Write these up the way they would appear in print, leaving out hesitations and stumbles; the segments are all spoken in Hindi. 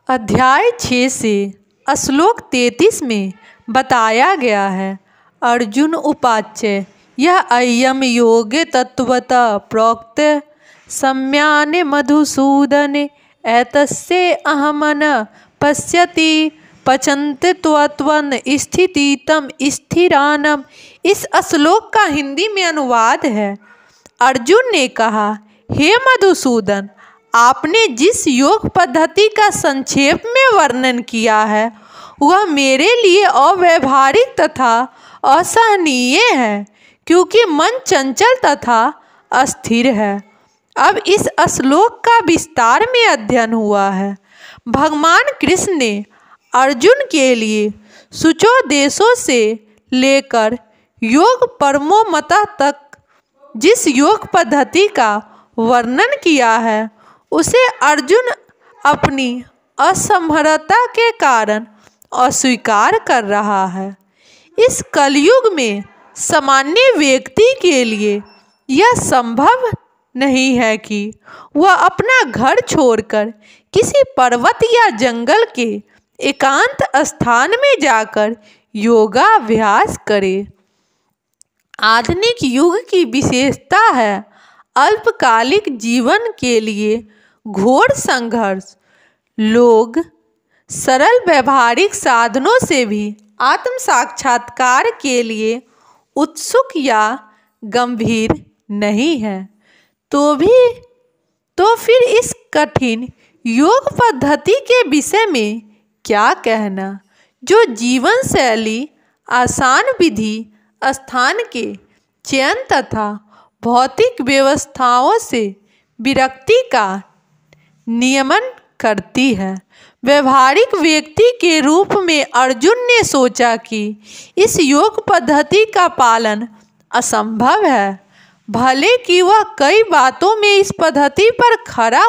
अध्याय 6 से श्लोक 33 में बताया गया है। अर्जुन उवाच यह अयम योग तत्वता प्रोक्त सम्यान मधुसूदन एतस्य अहमन पश्यति पचन्त त्वत्वन स्थितितम स्थिरानम। इस श्लोक का हिंदी में अनुवाद है। अर्जुन ने कहा, हे मधुसूदन, आपने जिस योग पद्धति का संक्षेप में वर्णन किया है वह मेरे लिए अव्यावहारिक तथा असहनीय है, क्योंकि मन चंचल तथा अस्थिर है। अब इस श्लोक का विस्तार में अध्ययन हुआ है। भगवान कृष्ण ने अर्जुन के लिए सूचोदेशों से लेकर योग परमोमत तक जिस योग पद्धति का वर्णन किया है उसे अर्जुन अपनी असमर्थता के कारण अस्वीकार कर रहा है। इस कलयुग में सामान्य व्यक्ति के लिए यह संभव नहीं है कि वह अपना घर छोड़कर किसी पर्वत या जंगल के एकांत स्थान में जाकर योगाभ्यास करे। आधुनिक युग की विशेषता है अल्पकालिक जीवन के लिए घोर संघर्ष। लोग सरल व्यवहारिक साधनों से भी आत्म साक्षात्कार के लिए उत्सुक या गंभीर नहीं है। तो फिर इस कठिन योग पद्धति के विषय में क्या कहना, जो जीवन शैली, आसान विधि, स्थान के चयन तथा भौतिक व्यवस्थाओं से विरक्ति का नियमन करती है। व्यवहारिक व्यक्ति के रूप में अर्जुन ने सोचा कि इस योग पद्धति का पालन असंभव है। भले कि वह कई बातों में इस पद्धति पर खरा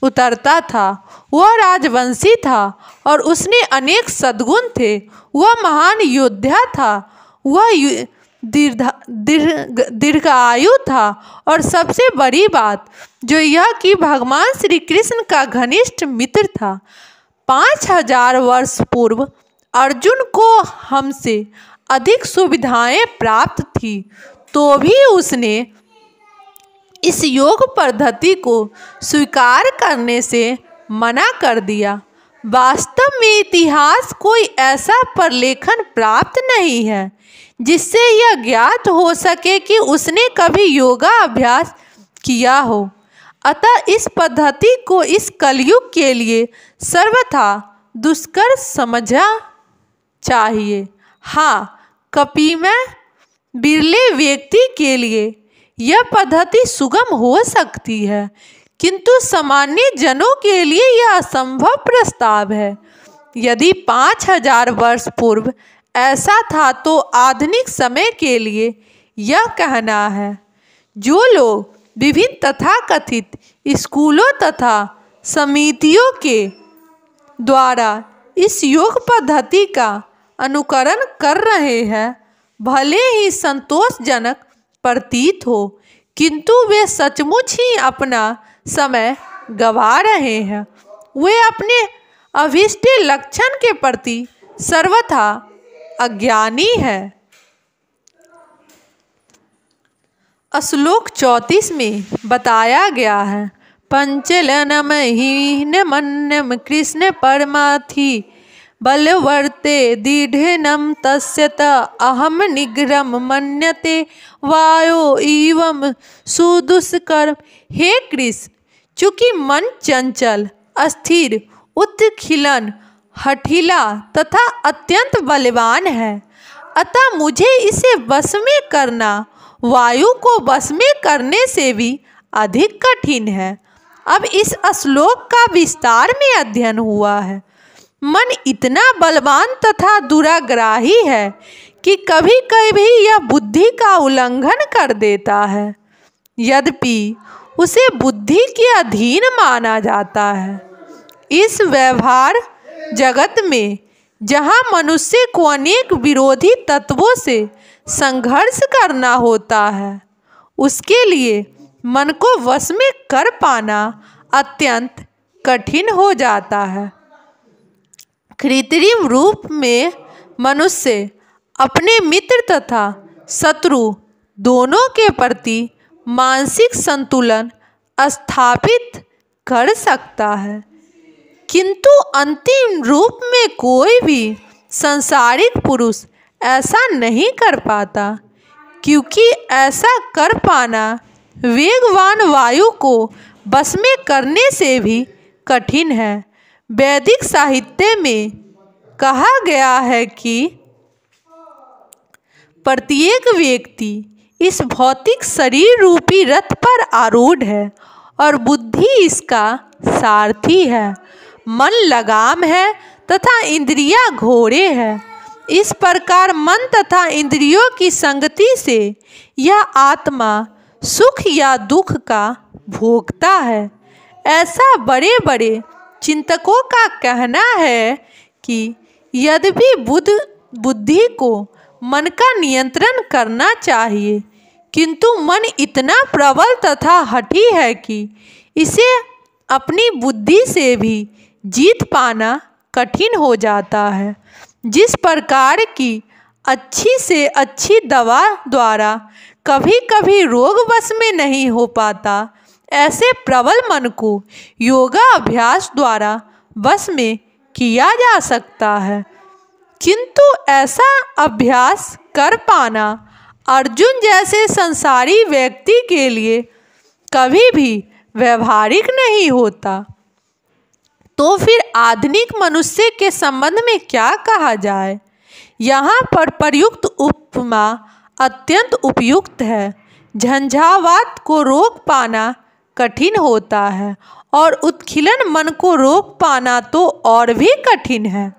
उतरता था। वह राजवंशी था और उसने अनेक सद्गुण थे। वह महान योद्धा था। वह दीर्घायु था और सबसे बड़ी बात जो यह कि भगवान श्री कृष्ण का घनिष्ठ मित्र था। 5000 वर्ष पूर्व अर्जुन को हमसे अधिक सुविधाएं प्राप्त थी, तो भी उसने इस योग पद्धति को स्वीकार करने से मना कर दिया। वास्तव में इतिहास कोई ऐसा प्रलेखन प्राप्त नहीं है जिससे यह ज्ञात हो सके कि उसने कभी योगा अभ्यास किया हो। अतः इस पद्धति को इस कलयुग के लिए सर्वथा दुष्कर समझना चाहिए। हाँ, कपिमय बिरले व्यक्ति के लिए यह पद्धति सुगम हो सकती है, किंतु सामान्य जनों के लिए यह असंभव प्रस्ताव है। यदि 5000 वर्ष पूर्व ऐसा था तो आधुनिक समय के लिए यह कहना है। जो लोग विभिन्न तथाकथित स्कूलों तथा समितियों के द्वारा इस योग पद्धति का अनुकरण कर रहे हैं, भले ही संतोषजनक प्रतीत हो, किंतु वे सचमुच ही अपना समय गंवा रहे हैं। वे अपने अभीष्ट लक्ष्य के प्रति सर्वथा अज्ञानी है। श्लोक 34 में बताया गया है, पंचलनम हीन मन्यम कृष्ण परमार्थी बलवर्ते दीढ़नम तस्यत अहम निग्रम मन्यते वायो एवं सुदुष्कर्म। हे कृष्ण, चूंकि मन चंचल, अस्थिर, उत्खिलन, हठीला तथा अत्यंत बलवान है, अतः मुझे इसे वश में करना वायु को वश में करने से भी अधिक कठिन है। अब इस श्लोक का विस्तार में अध्ययन हुआ है। मन इतना बलवान तथा दुराग्राही है कि कभी कभी यह बुद्धि का उल्लंघन कर देता है। यद्यपि उसे बुद्धि के अधीन माना जाता है। इस व्यवहार जगत में जहाँ मनुष्य को अनेक विरोधी तत्वों से संघर्ष करना होता है, उसके लिए मन को वश में कर पाना अत्यंत कठिन हो जाता है। कृत्रिम रूप में मनुष्य अपने मित्र तथा शत्रु दोनों के प्रति मानसिक संतुलन स्थापित कर सकता है, किंतु अंतिम रूप में कोई भी सांसारिक पुरुष ऐसा नहीं कर पाता, क्योंकि ऐसा कर पाना वेगवान वायु को बस में करने से भी कठिन है। वैदिक साहित्य में कहा गया है कि प्रत्येक व्यक्ति इस भौतिक शरीर रूपी रथ पर आरूढ़ है और बुद्धि इसका सारथी है। मन लगाम है तथा इंद्रियां घोड़े हैं। इस प्रकार मन तथा इंद्रियों की संगति से यह आत्मा सुख या दुख का भोगता है। ऐसा बड़े बड़े चिंतकों का कहना है कि यद्यपि बुद्धि को मन का नियंत्रण करना चाहिए, किंतु मन इतना प्रबल तथा हठी है कि इसे अपनी बुद्धि से भी जीत पाना कठिन हो जाता है। जिस प्रकार की अच्छी से अच्छी दवा द्वारा कभी कभी रोग वश में नहीं हो पाता, ऐसे प्रबल मन को योगा अभ्यास द्वारा वश में किया जा सकता है। किंतु ऐसा अभ्यास कर पाना अर्जुन जैसे संसारी व्यक्ति के लिए कभी भी व्यवहारिक नहीं होता। तो फिर आधुनिक मनुष्य के संबंध में क्या कहा जाए? यहाँ पर प्रयुक्त उपमा अत्यंत उपयुक्त है। झंझावात को रोक पाना कठिन होता है और उत्खिलन मन को रोक पाना तो और भी कठिन है।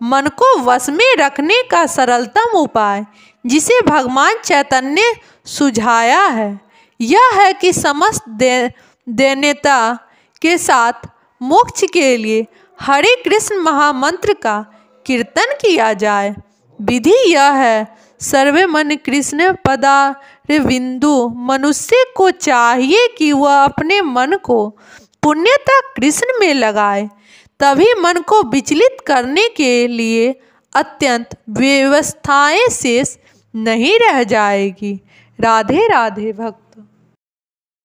मन को वश में रखने का सरलतम उपाय जिसे भगवान चैतन्य सुझाया है, यह है कि समस्त दैन्यता के साथ मोक्ष के लिए हरे कृष्ण महामंत्र का कीर्तन किया जाए। विधि यह है, सर्वे मन कृष्ण पदारविंदु। मनुष्य को चाहिए कि वह अपने मन को पुण्यता कृष्ण में लगाए, तभी मन को विचलित करने के लिए अत्यंत व्यवस्थाएं शेष नहीं रह जाएगी। राधे राधे भक्त।